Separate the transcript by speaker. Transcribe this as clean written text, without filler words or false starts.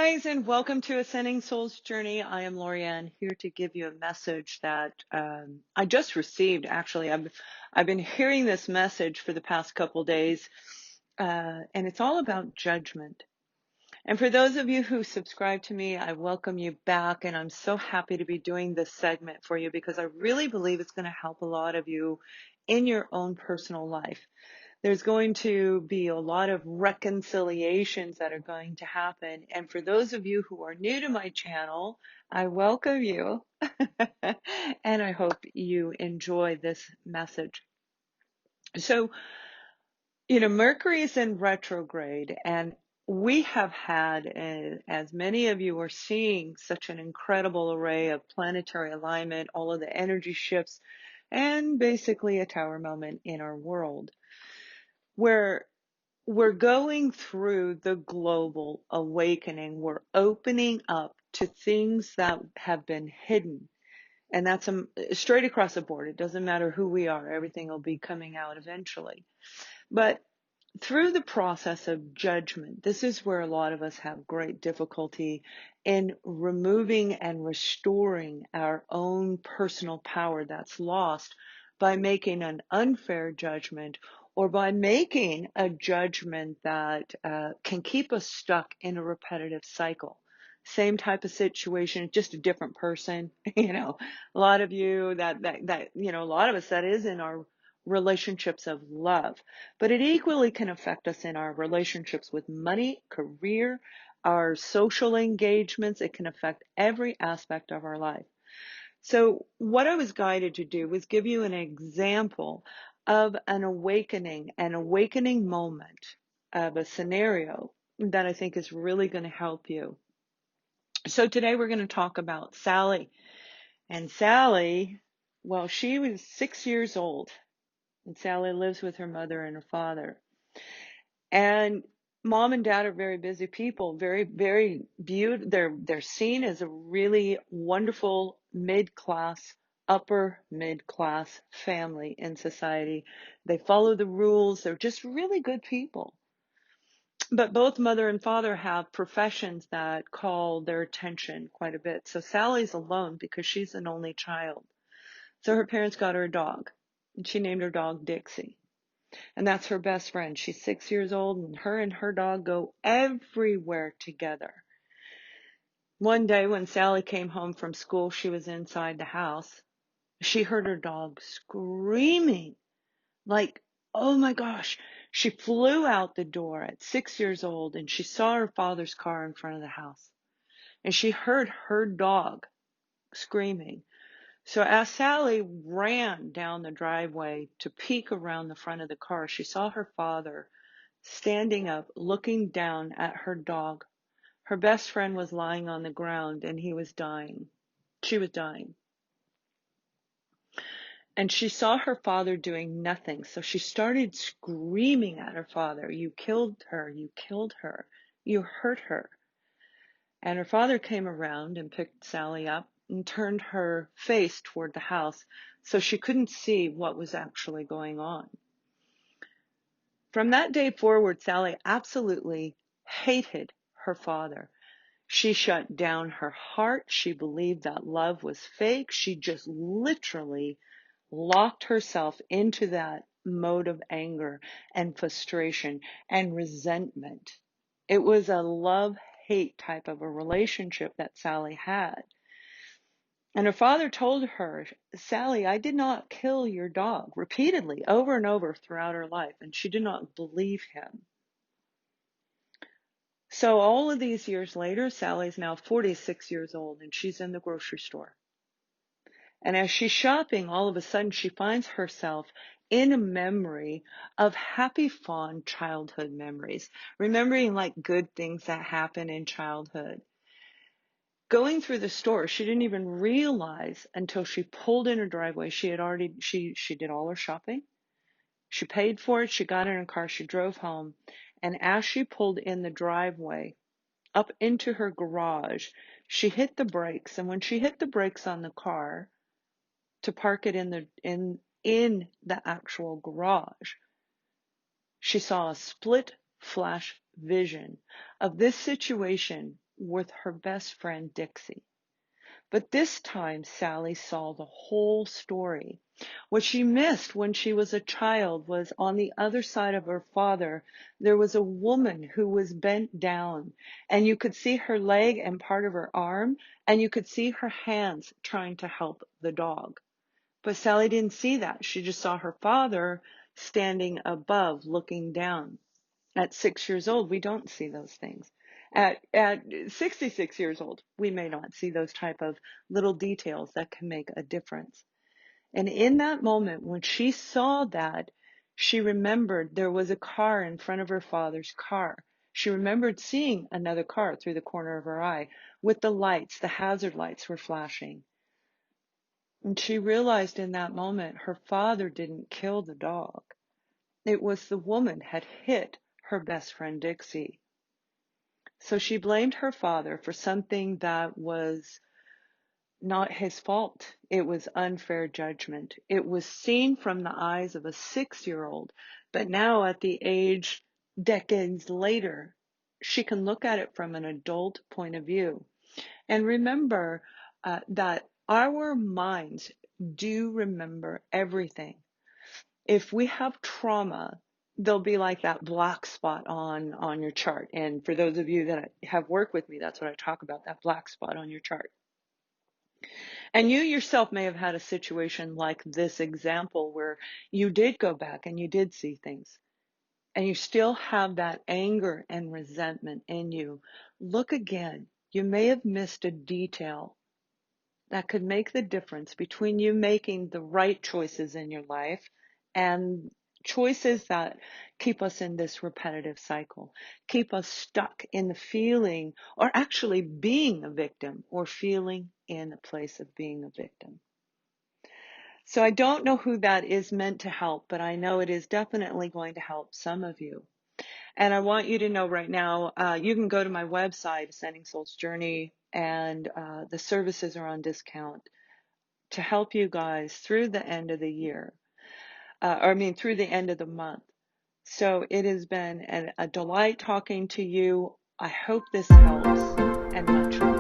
Speaker 1: guys, and welcome to Ascending Soul's Journey. I am Lorianne, here to give you a message that I just received. Actually, I've been hearing this message for the past couple days, and it's all about judgment. And for those of you who subscribe to me, I welcome you back, and I'm so happy to be doing this segment for you because I really believe it's going to help a lot of you in your own personal life. There's going to be a lot of reconciliations that are going to happen. And for those of you who are new to my channel, I welcome you. And I hope you enjoy this message. So, Mercury is in retrograde, and we have had, as many of you are seeing, such an incredible array of planetary alignment, all of the energy shifts, and basically a tower moment in our world, where we're going through the global awakening. We're opening up to things that have been hidden. And that's straight across the board. It doesn't matter who we are. Everything will be coming out eventually. But through the process of judgment, this is where a lot of us have great difficulty in removing and restoring our own personal power that's lost by making an unfair judgment or by making a judgment that can keep us stuck in a repetitive cycle. Same type of situation, just a different person. A lot of you a lot of us, that is in our relationships of love, but it equally can affect us in our relationships with money, career, our social engagements. It can affect every aspect of our life. So what I was guided to do was give you an example of an awakening moment of a scenario that I think is really going to help you. So today we're going to talk about Sally. And Sally, well, she was 6 years old. And Sally lives with her mother and her father. And mom and dad are very busy people, very, very beautiful. They're seen as a really wonderful mid-class, upper mid-class family in society. They follow the rules. They're just really good people. But both mother and father have professions that call their attention quite a bit. So Sally's alone because she's an only child. So her parents got her a dog, and she named her dog Dixie. And that's her best friend. She's 6 years old, and her dog go everywhere together. One day when Sally came home from school, she was inside the house. She heard her dog screaming like, oh my gosh. She flew out the door at 6 years old, and she saw her father's car in front of the house. And she heard her dog screaming. So as Sally ran down the driveway to peek around the front of the car, she saw her father standing up, looking down at her dog. Her best friend was lying on the ground, and he was dying. She was dying. And she saw her father doing nothing. So she started screaming at her father, "You killed her, you killed her, you hurt her." And her father came around and picked Sally up and turned her face toward the house so she couldn't see what was actually going on. From that day forward, Sally absolutely hated her father. She shut down her heart. She believed that love was fake. She just literally locked herself into that mode of anger and frustration and resentment. It was a love-hate type of a relationship that Sally had. And her father told her, "Sally, I did not kill your dog," repeatedly, over and over throughout her life, and she did not believe him. So all of these years later, Sally's now 46 years old, and she's in the grocery store. And as she's shopping, all of a sudden she finds herself in a memory of happy, fond childhood memories, remembering like good things that happen in childhood. Going through the store, she didn't even realize until she pulled in her driveway. She did all her shopping. She paid for it. She got in her car. She drove home. And as she pulled in the driveway up into her garage, she hit the brakes. And when she hit the brakes on the car to park it in the actual garage, she saw a split flash vision of this situation with her best friend Dixie. But this time, Sally saw the whole story. What she missed when she was a child was on the other side of her father, there was a woman who was bent down, and you could see her leg and part of her arm, and you could see her hands trying to help the dog. But Sally didn't see that. She just saw her father standing above, looking down. At 6 years old, we don't see those things. At 66 years old, we may not see those type of little details that can make a difference. And in that moment, when she saw that, she remembered there was a car in front of her father's car. She remembered seeing another car through the corner of her eye with the lights, the hazard lights were flashing. And she realized in that moment her father didn't kill the dog. It was the woman had hit her best friend Dixie. So she blamed her father for something that was not his fault. It was unfair judgment. It was seen from the eyes of a 6-year-old, but now at the age decades later, she can look at it from an adult point of view. And remember that our minds do remember everything. If we have trauma, there'll be like that black spot on your chart. And for those of you that have worked with me, that's what I talk about, that black spot on your chart. And you yourself may have had a situation like this example where you did go back and you did see things and you still have that anger and resentment in you. Look again. You may have missed a detail that could make the difference between you making the right choices in your life and choices that keep us in this repetitive cycle, keep us stuck in the feeling or actually being a victim or feeling in a place of being a victim. So I don't know who that is meant to help, but I know it is definitely going to help some of you. And I want you to know right now, you can go to my website, Ascending Soul's Journey, and the services are on discount to help you guys through the end of the year, through the end of the month. So it has been a delight talking to you. I hope this helps, and much love.